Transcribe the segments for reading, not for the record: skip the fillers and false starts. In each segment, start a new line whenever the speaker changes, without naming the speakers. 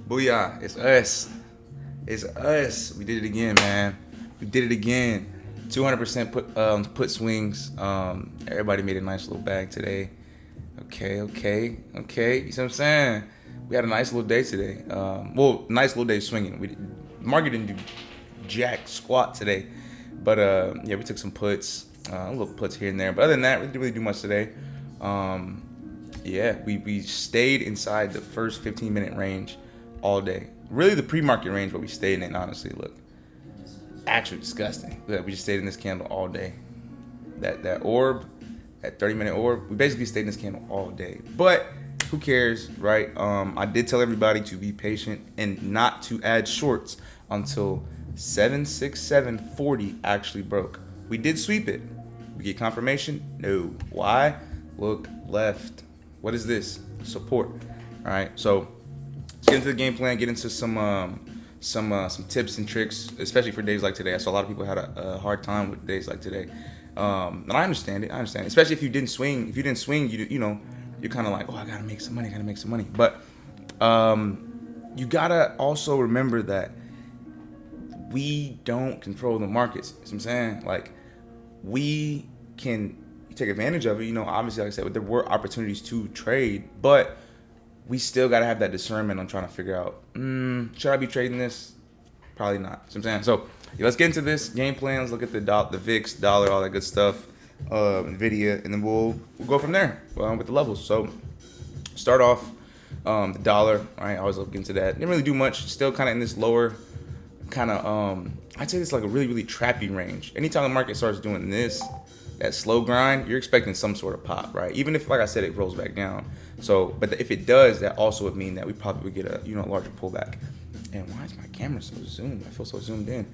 Booyah, it's us. It's us. We did it again, man. We did it again. 200% put swings. Everybody made a nice little bag today. Okay. You see what I'm saying? We had a nice little day today. Nice little day swinging. Market didn't do jack squat today. But yeah, we took some puts. A little puts here and there. But other than that, we didn't really do much today. Yeah, we stayed inside the first 15-minute range all day. Really the pre-market range, but we stayed in, honestly. Look, actually disgusting. Look, we just stayed in this candle all day. That orb, that 30-minute orb, we basically stayed in this candle all day. But who cares, right? I did tell everybody to be patient and not to add shorts until 76740 actually broke. We did sweep it. We get confirmation? No. Why? Look left. What is this? Support. All right. So let's get into the game plan. Get into some tips and tricks, especially for days like today. I saw a lot of people had a hard time with days like today. And I understand it. Especially if you didn't swing. If you didn't swing, you know, you're kind of like, oh, I gotta make some money. But you gotta also remember that we don't control the markets. You know what I'm saying? Like, we can take advantage of it. You know, obviously, like I said, there were opportunities to trade, but we still got to have that discernment on trying to figure out, should I be trading this? Probably not. You know what I'm saying? So yeah, let's get into this game plan. Let's look at the VIX, dollar, all that good stuff, NVDA, and then we'll go from there with the levels. So start off the dollar. Right, I always look into that. Didn't really do much. Still kind of in this lower kind of I'd say it's like a really trappy range. Anytime the market starts doing this, that slow grind, you're expecting some sort of pop, right? Even if, like I said, it rolls back down. So, but if it does, that also would mean that we probably would get a larger pullback. And why is my camera so zoomed? I feel so zoomed in.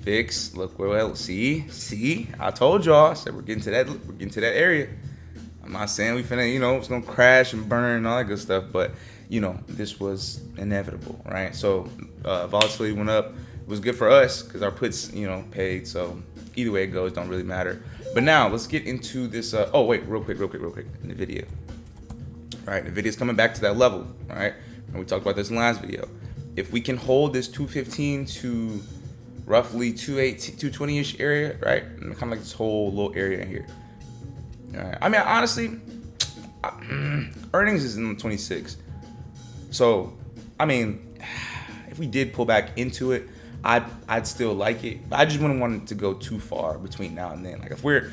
VIX, look, well, see, I told y'all. I said we're getting to that area. I'm not saying we finna, it's gonna crash and burn and all that good stuff, but this was inevitable, right? So volatility went up. It was good for us because our puts, paid. So either way it goes, don't really matter. But now let's get into this. Real quick. NVDA. All right, NVIDIA's coming back to that level. All right, and we talked about this in the last video. If we can hold this 215 to roughly 220-ish area, right, and kind of like this whole little area in here. All right. I mean, honestly, earnings is in the 26. So, I mean, if we did pull back into it, I'd still like it. But I just wouldn't want it to go too far between now and then. Like if we're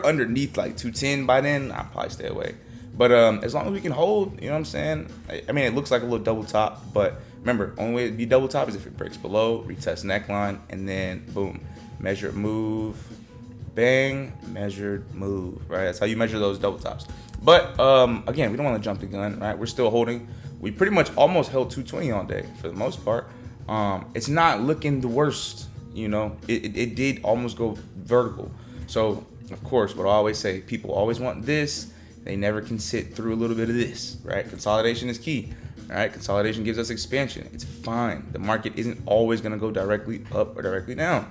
underneath like 210 by then, I'd probably stay away. But as long as we can hold, you know what I'm saying? I mean, it looks like a little double top, but remember, only way it'd be double top is if it breaks below, retest neckline, and then boom, measured move, bang, measured move, right? That's how you measure those double tops. But again, we don't want to jump the gun, right? We're still holding. We pretty much almost held 220 all day for the most part. It's not looking the worst, It did almost go vertical. So, of course, what I always say, people always want this. They never can sit through a little bit of this, right? Consolidation is key, right? Consolidation gives us expansion. It's fine. The market isn't always going to go directly up or directly down,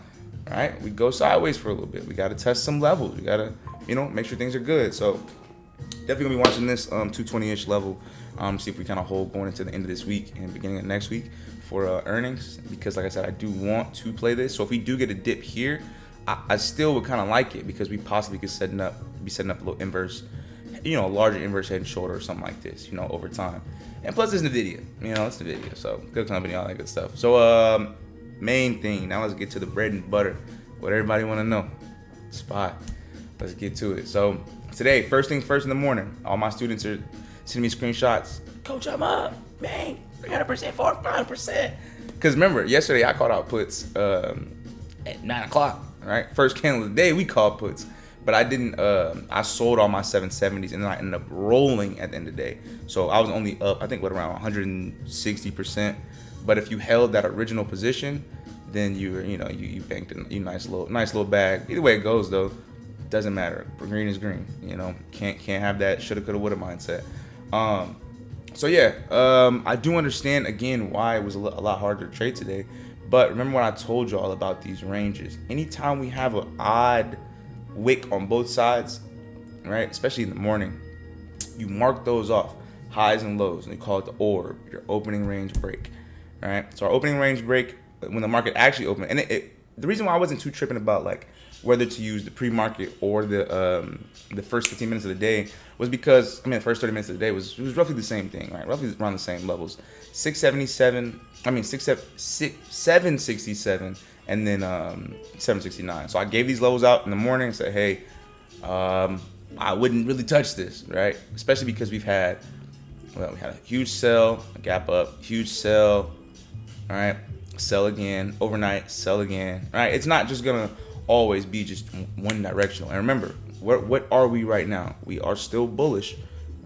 right? We go sideways for a little bit. We got to test some levels. We got to, make sure things are good. So, definitely going to be watching this 220-ish level. See if we kind of hold going into the end of this week and beginning of next week for earnings, because like I said, I do want to play this. So if we do get a dip here, I still would kind of like it, because we possibly could be setting up a little inverse, a larger inverse head and shoulder or something like this, over time. And plus it's NVIDIA, it's NVIDIA, so good company, all that good stuff. So main thing, now let's get to the bread and butter, what everybody want to know, spot. Let's get to it. So today, first things first in the morning, all my students are sending me screenshots. Coach, I'm up, man. 300%, 400%. Because remember, yesterday I called out puts at 9 o'clock, right? First candle of the day, we called puts. But I didn't, I sold all my 770s, and then I ended up rolling at the end of the day. So I was only up, I think, around 160%. But if you held that original position, then you banked a nice little bag. Either way it goes, though, doesn't matter. Green is green, Can't have that shoulda, coulda, woulda mindset. So yeah, I do understand again why it was a lot harder to trade today. But remember when I told y'all about these ranges? Anytime we have an odd wick on both sides, right? Especially in the morning, you mark those off. highs and lows, and they call it the orb, your opening range break. All right. So our opening range break, when the market actually opened, and the reason why I wasn't too tripping about like whether to use the pre-market or the first 15 minutes of the day was because the first 30 minutes of the day was roughly the same thing, right? Roughly around the same levels, 767, and then 769. So I gave these levels out in the morning and said, hey, I wouldn't really touch this, right? Especially because we had a huge sell, a gap up, huge sell, all right, sell again, overnight, sell again, all right? It's not just gonna always be just one directional. And remember, what are we right now? We are still bullish,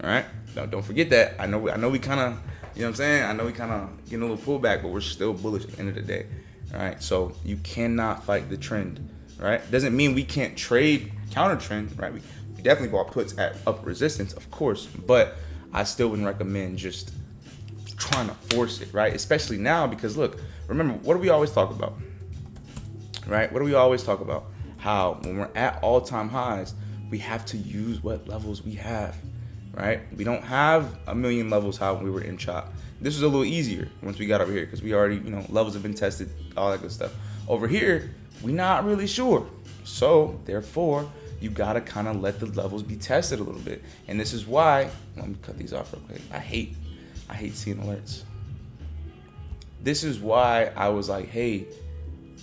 all right? Now, don't forget that. I know we kind of, you know what I'm saying? I know we kind of getting a little pullback, but we're still bullish at the end of the day, all right? So you cannot fight the trend, right? Doesn't mean we can't trade counter trend, right? We definitely bought puts at upper resistance, of course, but I still wouldn't recommend just trying to force it, right? Especially now because look, remember, what do we always talk about, right? What do we always talk about? How when we're at all-time highs, we have to use what levels we have, right? We don't have a million levels how we were in chop. This was a little easier once we got over here because we already, levels have been tested, all that good stuff. Over here, we're not really sure. So therefore, you gotta kind of let the levels be tested a little bit. And this is why, let me cut these off real quick. I hate seeing alerts. This is why I was like, hey,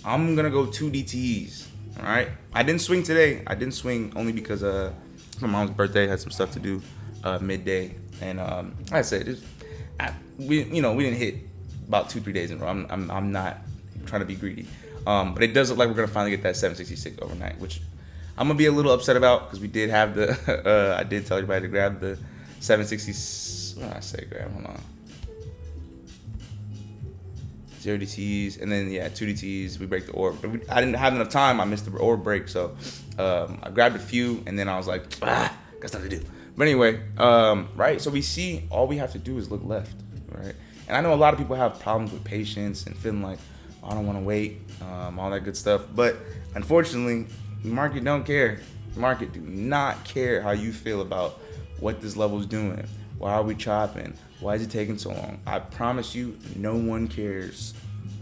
I'm gonna go 2 DTEs, all right? I didn't swing today. I didn't swing only because my mom's birthday, had some stuff to do midday. And like I said, we didn't hit about 2-3 days in a row. I'm not trying to be greedy. But it does look like we're gonna finally get that 766 overnight, which I'm gonna be a little upset about because we did have the I did tell everybody to grab the 760. What did I say? Grab? Hold on. 0 DTs and then 2 DTs. We break the orb, but I didn't have enough time. I missed the orb break, so I grabbed a few and then I was like, got stuff to do. But anyway, right? So we see all we have to do is look left, right? And I know a lot of people have problems with patience and feeling like, I don't want to wait, all that good stuff. But unfortunately, the market don't care. The market do not care how you feel about what this level is doing. Why are we chopping? Why is it taking so long? I promise you, no one cares.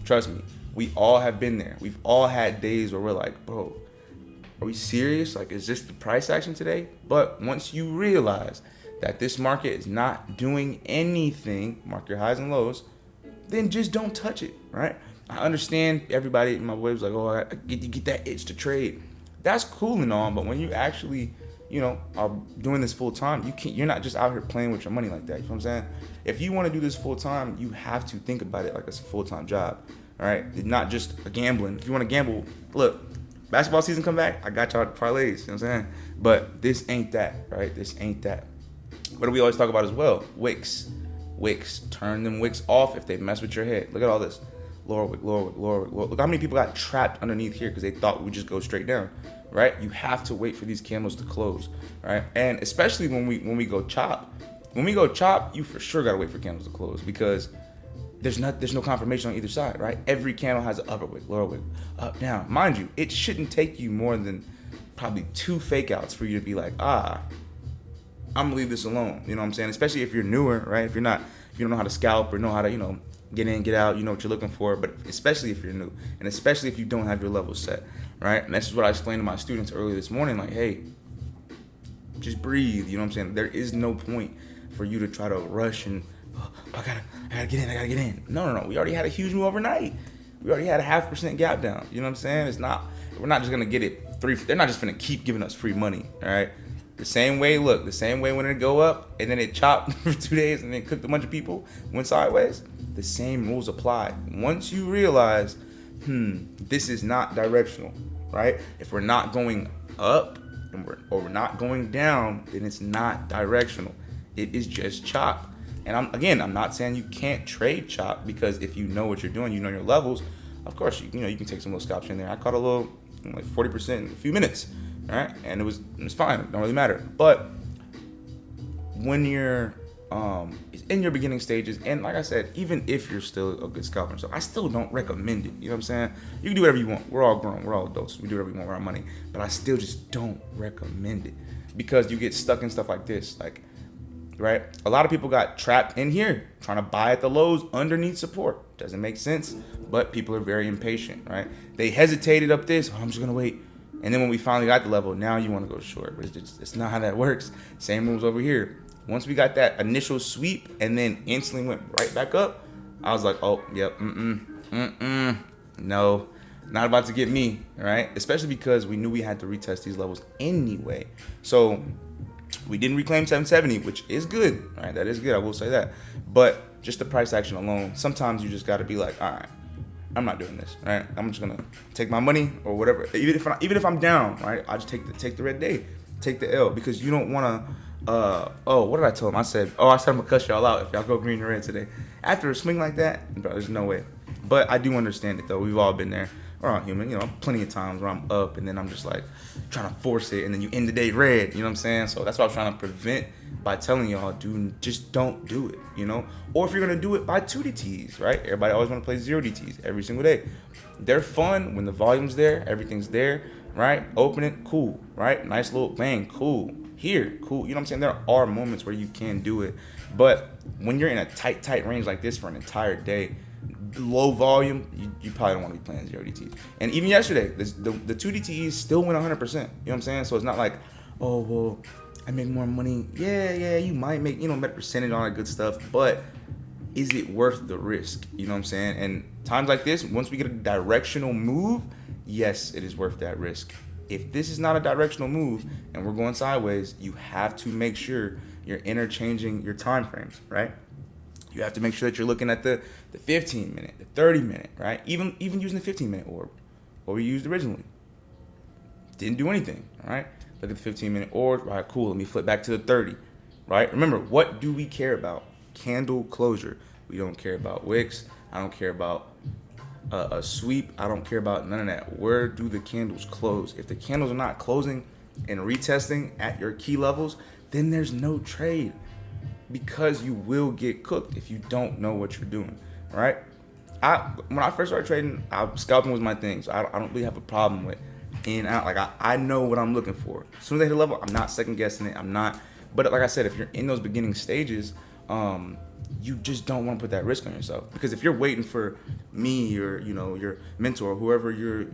Trust me, we all have been there. We've all had days where we're like, bro, are we serious? Like, is this the price action today? But once you realize that this market is not doing anything, mark your highs and lows, then just don't touch it, right? I understand everybody in my way was like, oh, I get that itch to trade. That's cool and all, but when you actually, are doing this full time, you're not just out here playing with your money like that. You know what I'm saying? If you want to do this full time, you have to think about it like it's a full time job. All right, it's not just a gambling. If you want to gamble, look, basketball season come back, I got y'all parlays. You know what I'm saying? But this ain't that, right? This ain't that. What do we always talk about as well? Wicks. Turn them wicks off if they mess with your head. Look at all this. Lower wick. Look how many people got trapped underneath here because they thought we just go straight down, right? You have to wait for these candles to close, right? And especially when we go chop. When we go chop, you for sure gotta wait for candles to close because there's no confirmation on either side, right? Every candle has an upper wick, lower wick, up, down. Mind you, it shouldn't take you more than probably 2 fake outs for you to be like, I'm gonna leave this alone. You know what I'm saying? Especially if you're newer, right? If you don't know how to scalp or know how to, get in, get out, you know what you're looking for, but especially if you're new, and especially if you don't have your levels set, right? And this is what I explained to my students earlier this morning, like, hey, just breathe, you know what I'm saying? There is no point for you to try to rush and, I gotta get in. No. We already had a huge move overnight. We already had a 0.5% gap down, you know what I'm saying? We're not just gonna get it they're not just gonna keep giving us free money, all right? The same way when it go up and then it chopped for 2 days and then cooked a bunch of people, went sideways, the same rules apply. Once you realize, this is not directional, right? If we're not going up and we're not going down, then it's not directional. It is just chop. And I'm not saying you can't trade chop because if you know what you're doing, you know your levels, of course, you can take some little scalps in there. I caught a little, like 40% in a few minutes. All right, and it was fine. It don't really matter. But when you're in your beginning stages, and like I said, even if you're still a good scalper, so I still don't recommend it. You know what I'm saying? You can do whatever you want. We're all grown. We're all adults. We do whatever we want with our money. But I still just don't recommend it because you get stuck in stuff like this. Like right? A lot of people got trapped in here trying to buy at the lows underneath support. Doesn't make sense, but people are very impatient, right? They hesitated up this. Oh, I'm just gonna wait. And then when we finally got the level, now you want to go short. But it's not how that works. Same rules over here. Once we got that initial sweep and then instantly went right back up, I was like, oh, yep, no, not about to get me, right? Especially because we knew we had to retest these levels anyway. So we didn't reclaim 770, which is good, right? That is good, I will say that. But just the price action alone, sometimes you just got to be like, all right, I'm not doing this, right? I'm just gonna take my money or whatever. Even if I'm down, right? I just take the red day, take the L, because you don't wanna. What did I tell him? I said I'm gonna cuss y'all out if y'all go green or red today. After a swing like that, bro, there's no way. But I do understand it though. We've all been there. We're all human, you know. Plenty of times where I'm up and then I'm just like trying to force it, and then you end the day red. You know what I'm saying? So that's what I was trying to prevent by telling y'all, just don't do it, you know. Or if you're gonna do it, buy 2DTs, right? Everybody always want to play 0DTs every single day. They're fun when the volume's there, everything's there, right? Open it, cool, right? Nice little bang, cool. Here, cool. You know what I'm saying? There are moments where you can do it, but when you're in a tight range like this for an entire day, low volume, you probably don't want to be playing 0DTs. And even yesterday, the 2DTs still went 100%. You know what I'm saying? So it's not like, oh, well, I make more money. Yeah, you might make, better percentage on that good stuff, but is it worth the risk? You know what I'm saying? And times like this, once we get a directional move, yes, it is worth that risk. If this is not a directional move and we're going sideways, you have to make sure you're interchanging your time frames, right? You have to make sure that you're looking at the 15 minute, the 30 minute, right? Even using the 15 minute orb, what we used originally. Didn't do anything, all right? Look at the 15 minute orb, all right, cool. Let me flip back to the 30, right? Remember, what do we care about? Candle closure. We don't care about wicks. I don't care about a sweep. I don't care about none of that. Where do the candles close? If the candles are not closing and retesting at your key levels, then there's no trade, because you will get cooked if you don't know what you're doing, right? When I first started trading, scalping was my thing, so I don't really have a problem with in and out. Like I know what I'm looking for. As soon as I hit a level, I'm not second guessing it. I'm not. But like I said, if you're in those beginning stages, you just don't want to put that risk on yourself, because if you're waiting for me or your mentor, whoever you're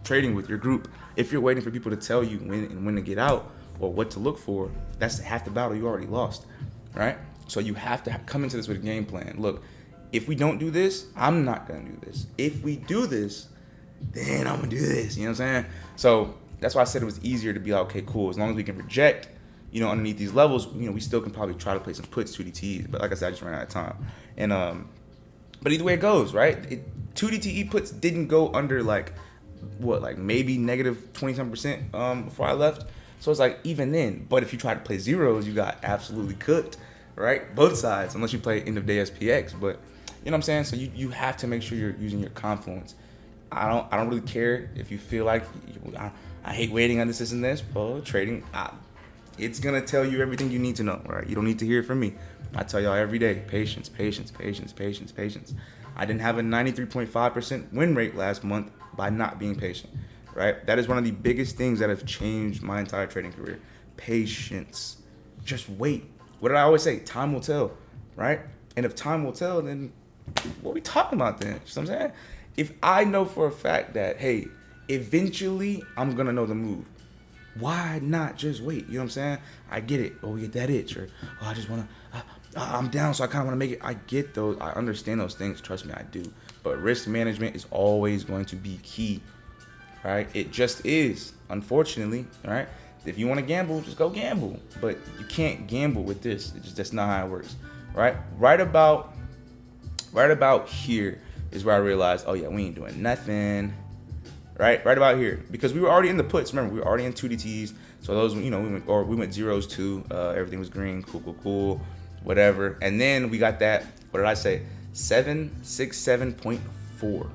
trading with, your group, if you're waiting for people to tell you when to get out or what to look for, that's half the battle you already lost, right? So you have to come into this with a game plan. Look, if we don't do this, I'm not gonna do this. If we do this, then I'm gonna do this. You know what I'm saying? So that's why I said it was easier to be like, okay, cool. As long as we can project, underneath these levels, we still can probably try to play some puts, 2DTs. But like I said, I just ran out of time. And but either way it goes, right? 2DTE puts didn't go under maybe negative 20% before I left. So it's like even then. But if you try to play zeros, you got absolutely cooked, right? Both sides, unless you play end of day SPX. But you know what I'm saying? So you have to make sure you're using your confluence. I don't really care if you feel like I hate waiting on this and this. Well, trading, it's gonna tell you everything you need to know, right? You don't need to hear it from me. I tell y'all every day, patience. I didn't have a 93.5% win rate last month by not being patient, right? That is one of the biggest things that have changed my entire trading career. Patience. Just wait. What did I always say? Time will tell, right? And if time will tell, then what are we talking about then? You know what I'm saying? If I know for a fact that, hey, eventually I'm gonna know the move, why not just wait? You know what I'm saying? I get it. Oh, we get that itch. Or, I just want to, I'm down, so I kind of want to make it. I get those. I understand those things. Trust me, I do. But risk management is always going to be key, right? It just is, unfortunately, right? If you want to gamble, just go gamble. But you can't gamble with this. That's not how it works, right? Right about here is where I realized, oh, yeah, we ain't doing nothing. Right about here, because we were already in the puts. Remember, we were already in 2DTs, so those, we went zeros too. Everything was green, cool, whatever. And then we got that. What did I say? 767.4.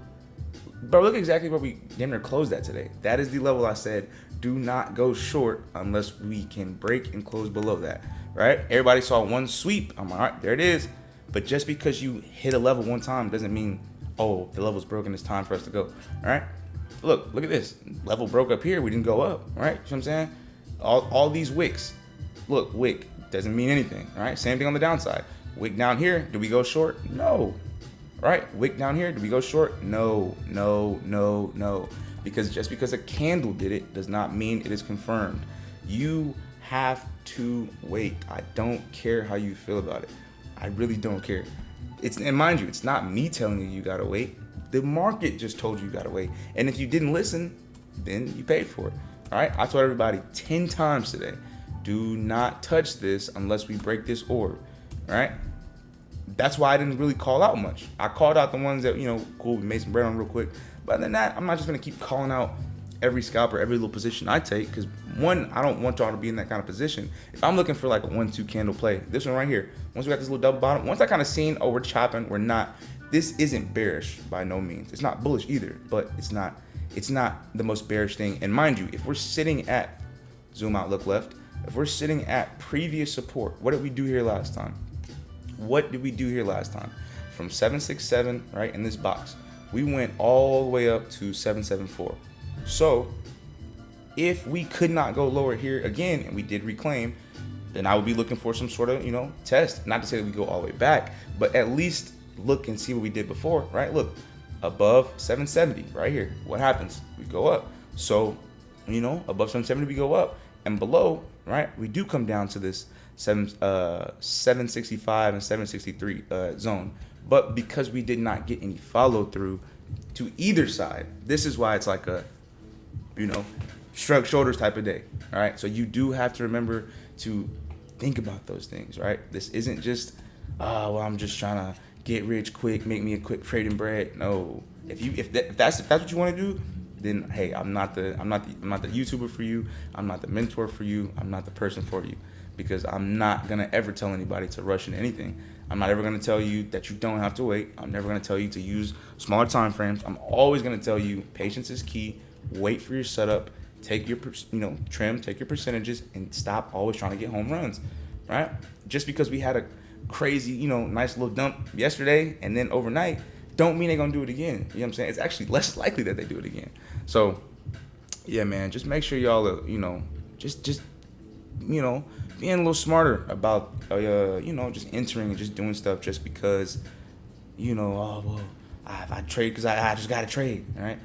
Bro, look exactly where we damn near closed that today. That is the level I said do not go short unless we can break and close below that. Right? Everybody saw one sweep. I'm like, all right, there it is. But just because you hit a level one time doesn't mean, oh, the level's broken. It's time for us to go. All right. Look at this. Level broke up here. We didn't go up, right? You know what I'm saying? All these wicks. Look, wick, doesn't mean anything, right? Same thing on the downside. Wick down here, do we go short? No, right? Wick down here, do we go short? No, no, no, no. Because just because a candle did it does not mean it is confirmed. You have to wait. I don't care how you feel about it. I really don't care. And mind you, it's not me telling you gotta wait. The market just told you gotta wait. And if you didn't listen, then you paid for it. All right. I told everybody 10 times today, do not touch this unless we break this orb. All right. That's why I didn't really call out much. I called out the ones that, cool, we made some bread on real quick. But other than that, I'm not just going to keep calling out every scalp or every little position I take. Because one, I don't want y'all to be in that kind of position. If I'm looking for like a 1-2 candle play, this one right here, once we got this little double bottom, once I kind of seen, we're chopping, we're not, this isn't bearish by no means. It's not bullish either, but it's not the most bearish thing. And mind you, if we're sitting at, zoom out, look left, if we're sitting at previous support, what did we do here last time? What did we do here last time? From 767, right, in this box, we went all the way up to 774. So if we could not go lower here again, and we did reclaim, then I would be looking for some sort of, test. Not to say that we go all the way back, but at least look and see what we did before, right? Look, above 770 right here. What happens? We go up. So, above 770, we go up. And below, right, we do come down to this 765 and 763 zone. But because we did not get any follow through to either side, this is why it's like a, shrug shoulders type of day. All right. So you do have to remember to think about those things, right? This isn't just, I'm just trying to get rich quick, make me a quick trading bread. No. If that's what you want to do, then hey, I'm not the YouTuber for you. I'm not the mentor for you. I'm not the person for you, because I'm not gonna ever tell anybody to rush into anything. I'm not ever gonna tell you that you don't have to wait. I'm never gonna tell you to use smaller time frames. I'm always gonna tell you patience is key. Wait for your setup. Take your trim. Take your percentages, and stop always trying to get home runs. Right? Just because we had a crazy, nice little dump yesterday and then overnight, don't mean they're gonna do it again. You know what I'm saying? It's actually less likely that they do it again. So, yeah, man, just make sure y'all are, just being a little smarter about, just entering and just doing stuff just because, I trade because I just got to trade, all right?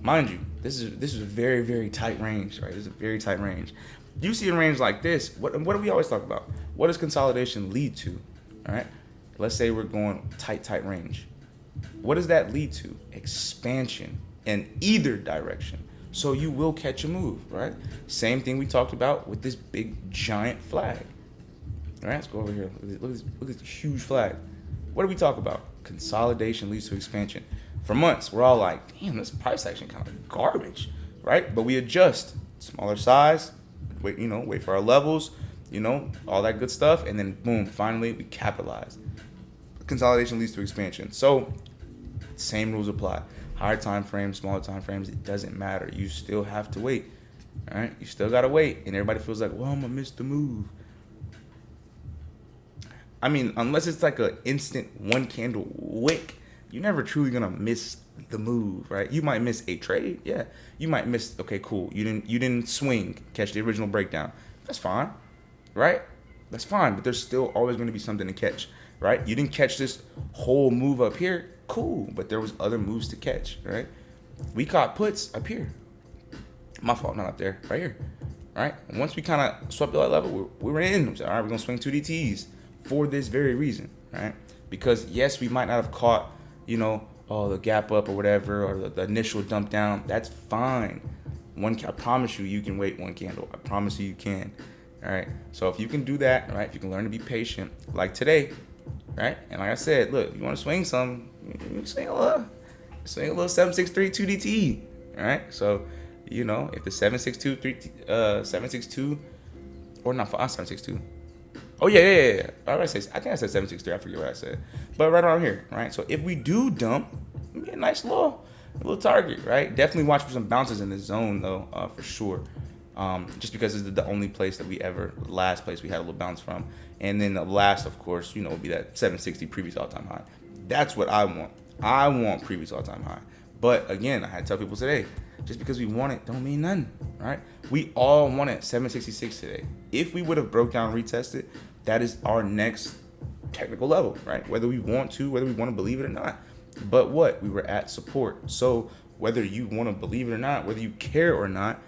Mind you, this is a very, very tight range, right? This is a very tight range. You see a range like this, what do we always talk about? What does consolidation lead to, all right? Let's say we're going tight range. What does that lead to? Expansion in either direction. So you will catch a move, right? Same thing we talked about with this big giant flag. All right, let's go over here. Look at this huge flag. What do we talk about? Consolidation leads to expansion. For months, we're all like, damn, this price action kind of garbage, right? But we adjust. Smaller size, wait for our levels, all that good stuff. And then boom, finally we capitalize. Consolidation leads to expansion. So same rules apply. Higher time frames, smaller time frames, it doesn't matter. You still have to wait. All right? You still got to wait. And everybody feels like, well, I'm going to miss the move. I mean, unless it's like an instant one candle wick, you're never truly going to miss the move, right? You might miss a trade. Yeah. You might miss, okay, cool. You didn't swing, catch the original breakdown. That's fine, right? That's fine. But there's still always going to be something to catch, right? You didn't catch this whole move up here. Cool, but there was other moves to catch, right? We caught puts up here. My fault, not up there, right here, right? Once we kind of swept that level, we were in. We said, all right, we're gonna swing 2 DTs for this very reason, right? Because yes, we might not have caught, the gap up or whatever, or the initial dump down. That's fine. I promise you can wait one candle. I promise you can. All right. So if you can do that, right? If you can learn to be patient, like today. Right? And like I said, look, you want to swing some, you swing a little 763 2DT. All right? So, if the 762, or not, 762. Oh, yeah. I think I said 763. I forget what I said. But right around here, right? So if we do dump, it'll be a nice little target, right? Definitely watch for some bounces in this zone, though, for sure. Just because it's the only place that last place we had a little bounce from. And then the last, of course, would be that 760 previous all-time high. That's what I want. I want previous all-time high. But again, I had to tell people today, just because we want it don't mean nothing, right? We all wanted 766 today. If we would have broke down, retested, that is our next technical level, right? Whether we want to believe it or not. But what? We were at support. So whether you want to believe it or not, whether you care or not,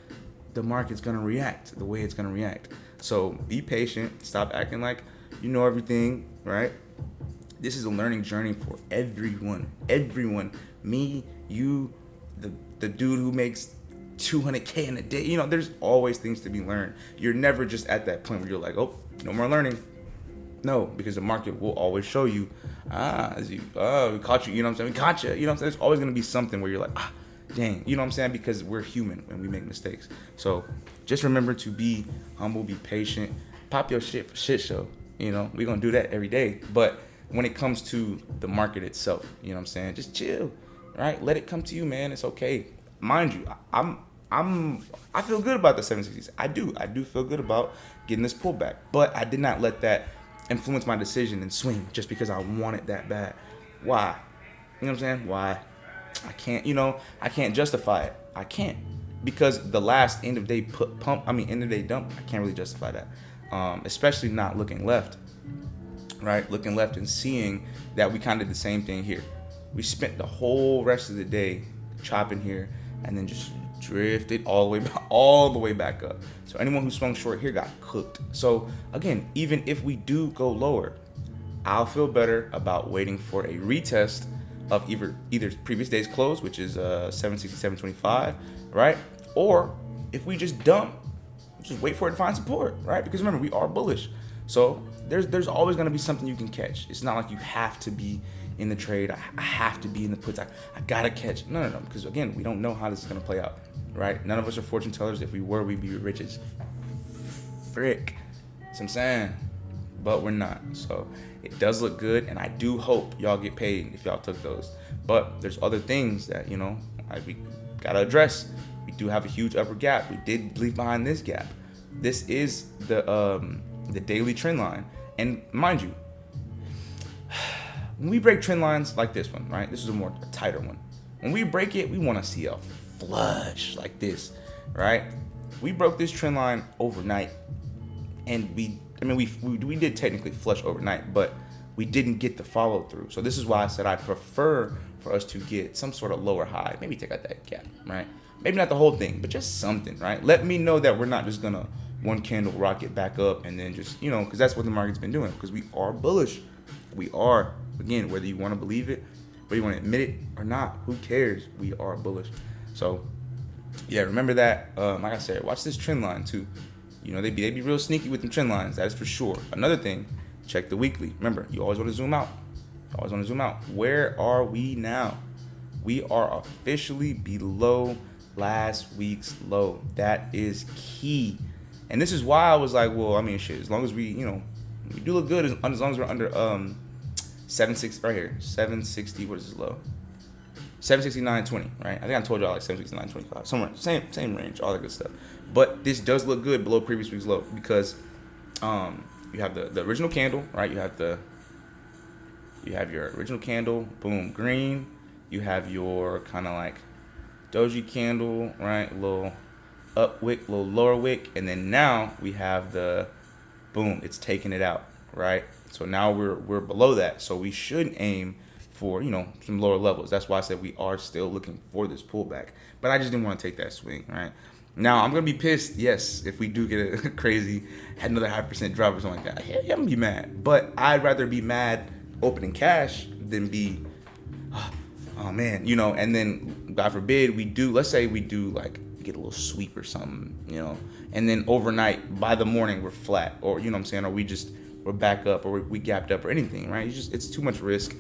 the market's going to react the way it's going to react. So be patient. Stop acting like you know everything, right? This is a learning journey for everyone. Everyone. Me, you, the dude who makes 200K in a day. You know, there's always things to be learned. You're never just at that point where you're like, oh, no more learning. No, because the market will always show you, we caught you, you know what I'm saying? We caught you, you know what I'm saying? There's always going to be something where you're like, dang, you know what I'm saying? Because we're human and we make mistakes. So just remember to be humble, be patient, pop your shit for shit show. You know, we're going to do that every day. But when it comes to the market itself, you know what I'm saying? Just chill, right? Let it come to you, man. It's okay. Mind you, I feel good about the 760s. I do feel good about getting this pullback. But I did not let that influence my decision and swing just because I want it that bad. Why? You know what I'm saying? Why? I can't justify it. I can't, because the last end of day dump, I can't really justify that. Especially not looking left, right? Looking left and seeing that we kind of did the same thing here. We spent the whole rest of the day chopping here and then just drifted all the way back up. So anyone who swung short here got cooked. So again, even if we do go lower, I'll feel better about waiting for a retest of either previous day's close, which is 767.25, right? Or if we just dump, just wait for it to find support, right? Because remember, we are bullish. So there's always going to be something you can catch. It's not like you have to be in the trade. I have to be in the puts. I gotta catch. No. Because again, we don't know how this is going to play out, right? None of us are fortune tellers. If we were, we'd be rich as frick. That's what I'm saying. But we're not. So it does look good, and I do hope y'all get paid if y'all took those. But there's other things that, you know, we gotta address. We do have a huge upper gap. We did leave behind this gap. This is the daily trend line. And mind you, when we break trend lines like this one, right? This is a tighter one. When we break it, we want to see a flush like this, right? We broke this trend line overnight, and we did technically flush overnight, but we didn't get the follow through. So this is why I said I prefer for us to get some sort of lower high. Maybe take out that gap, right? Maybe not the whole thing, but just something, right? Let me know that we're not just gonna one candle rocket back up and then just, you know, because that's what the market's been doing. Because we are bullish. We are, again, whether you want to believe it, whether you want to admit it or not, who cares? We are bullish. So yeah, remember that. Like I said, watch this trend line too. You know, they be real sneaky with them trend lines. That is for sure. Another thing, check the weekly. Remember, you always want to zoom out. Where are we now? We are officially below last week's low. That is key. And this is why I was like, well, I mean, shit, as long as we, you know, we do look good, as long as we're under 760 right here, 760. What is this low? 769.20, right? I think I told y'all like 769.25, somewhere same range, all that good stuff. But this does look good below previous week's low because you have the original candle, right? You have your original candle, boom, green. You have your kind of like doji candle, right? A little up wick, a little lower wick, and then now we have the boom. It's taking it out, right? So now we're below that. So we should aim for, you know, some lower levels. That's why I said we are still looking for this pullback. But I just didn't want to take that swing, right? Now I'm gonna be pissed, yes, if we do get a crazy, had another 0.5% drop or something like that. Yeah, I'm gonna be mad. But I'd rather be mad opening cash than be, oh man, you know. And then God forbid let's say we do like get a little sweep or something, you know, and then overnight by the morning we're flat, or you know what I'm saying, or we're back up, or we gapped up or anything, right? It's too much risk,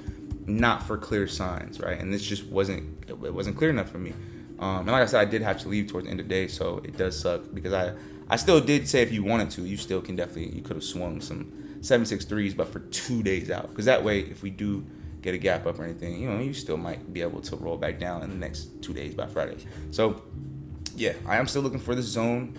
not for clear signs, right? And this just wasn't clear enough for me. And like I said, I did have to leave towards the end of the day, so it does suck because I still did say if you wanted to, you still can you could have swung some 763s, but for 2 days out, because that way if we do get a gap up or anything, you know, you still might be able to roll back down in the next 2 days by Friday. So yeah, I am still looking for this zone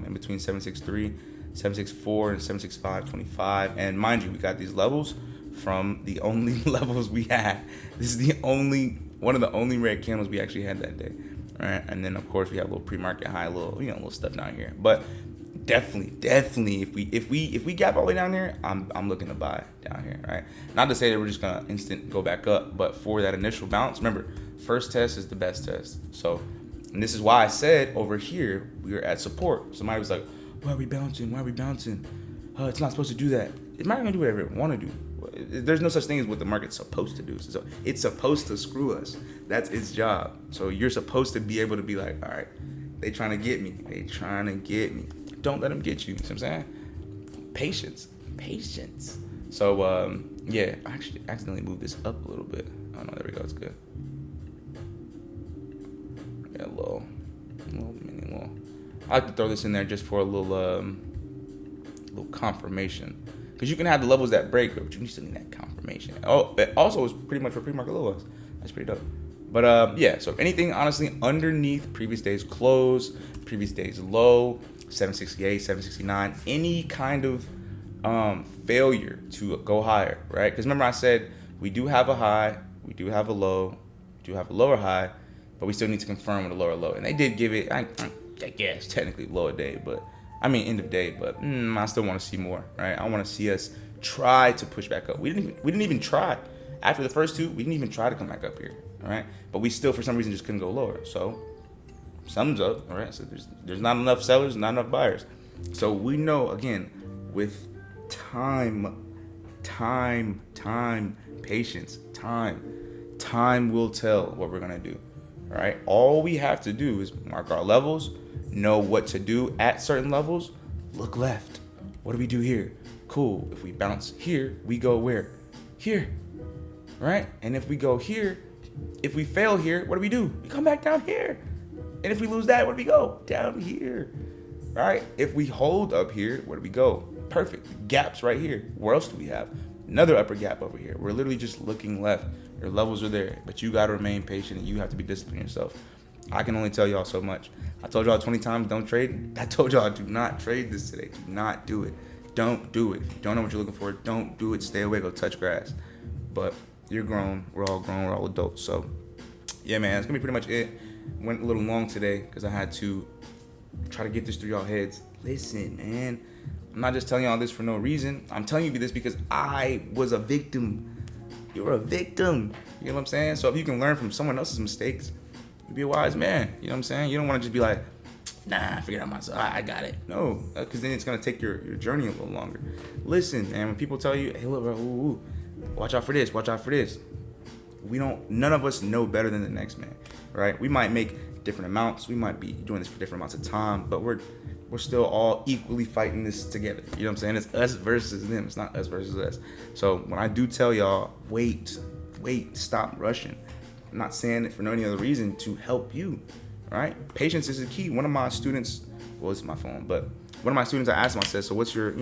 in between 763, 764, and 765.25. And mind you, we got these levels from the only levels we had. This is the only One of the only red candles we actually had that day. Right, and then of course we have a little pre-market high, little stuff down here. But definitely, if we gap all the way down here, I'm looking to buy down here, right? Not to say that we're just gonna instant go back up, but for that initial bounce, remember, first test is the best test. So, and this is why I said over here we are at support. Somebody was like, "Why are we bouncing? Why are we bouncing? It's not supposed to do that." It's not gonna do whatever it want to do. There's no such thing as what the market's supposed to do. So it's supposed to screw us. That's its job. So you're supposed to be able to be like, all right, they trying to get me. They trying to get me. Don't let them get you. You know what I'm saying? Patience. So, yeah, I actually accidentally moved this up a little bit. Oh, no, there we go. It's good. Yeah, a little. I like to throw this in there just for a little confirmation. Because you can have the levels that break, but you still need that confirmation. Oh, it also is pretty much where pre-market low was. That's pretty dope. But yeah, so if anything, honestly, underneath previous day's close, previous day's low, 768, 769, any kind of failure to go higher, right? Because remember I said we do have a high, we do have a low, we do have a lower high, but we still need to confirm with a lower low. And they did give it, I guess, technically lower day, but end of day, but I still want to see more, right? I want to see us try to push back up. We didn't even try. After the first two, we didn't even try to come back up here, all right? But we still, for some reason, just couldn't go lower. So, thumbs up, all right? So there's not enough sellers, not enough buyers. So we know, again, with time, patience, time will tell what we're going to do, all right? All we have to do is mark our levels, know what to do at certain levels, look left. What do we do here? Cool. If we bounce here, we go where? Here, right? And if we go here, if we fail here, what do? We come back down here. And if we lose that, where do we go? Down here, right? If we hold up here, where do we go? Perfect. Gaps right here. Where else do we have? Another upper gap over here. We're literally just looking left. Your levels are there, but you got to remain patient and you have to be disciplined yourself. I can only tell y'all so much. I told y'all 20 times don't trade. I told y'all do not trade this today. Do not do it. Don't do it. If you don't know what you're looking for, don't do it. Stay away. Go touch grass. But you're grown. We're all grown. We're all adults. So, yeah, man, it's going to be pretty much it. Went a little long today because I had to try to get this through y'all heads. Listen, man. I'm not just telling y'all this for no reason. I'm telling you this because I was a victim. You're a victim. You know what I'm saying? So if you can learn from someone else's mistakes, be a wise man. You know what I'm saying? You don't want to just be like, nah, I figured out myself. I got it. No, because then it's going to take your journey a little longer. Listen, man, when people tell you, hey, look, bro, watch out for this, watch out for this. None of us know better than the next man, right? We might make different amounts. We might be doing this for different amounts of time, but we're still all equally fighting this together. You know what I'm saying? It's us versus them. It's not us versus us. So when I do tell y'all, wait, stop rushing. I'm not saying it for no any other reason to help you, right? Patience is the key. One of my students, well, it's my phone, but one of my students, I asked him, I said, so what's your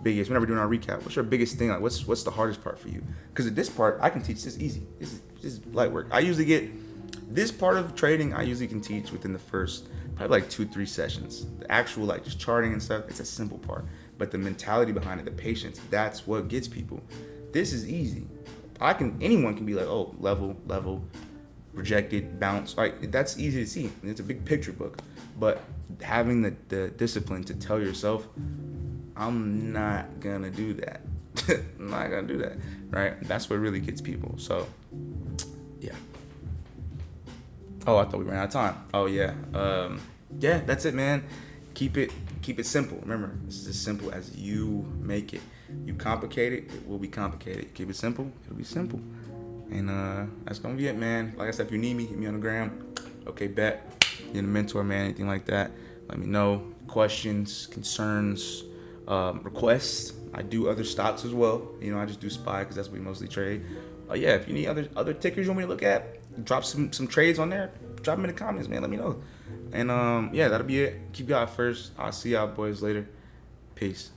biggest, whenever we're doing our recap, what's your biggest thing? Like, what's the hardest part for you? Because at this part, I can teach this easy. This is light work. I usually get this part of trading, I usually can teach within the first, probably like 2-3 sessions. The actual, like, just charting and stuff, it's a simple part. But the mentality behind it, the patience, that's what gets people. This is easy. Anyone can be like, oh, level, rejected, bounce. Like, that's easy to see. It's a big picture book. But having the discipline to tell yourself, I'm not gonna do that. I'm not gonna do that, right? That's what really gets people. So, yeah. Oh, I thought we ran out of time. Oh, yeah. Yeah, that's it, man. Keep it simple. Remember, this is as simple as you make it. You complicate it, it will be complicated. Keep it simple, it'll be simple. And that's gonna be it, man. Like I said, if you need me, hit me on the gram. Okay, bet. You're a mentor, man, anything like that, let me know. Questions, concerns, requests. I do other stocks as well. You know, I just do SPY because that's what we mostly trade. Yeah, if you need other tickers you want me to look at, drop some trades on there. Drop them in the comments, man. Let me know. And yeah, that'll be it. Keep God first. I'll see y'all boys later. Peace.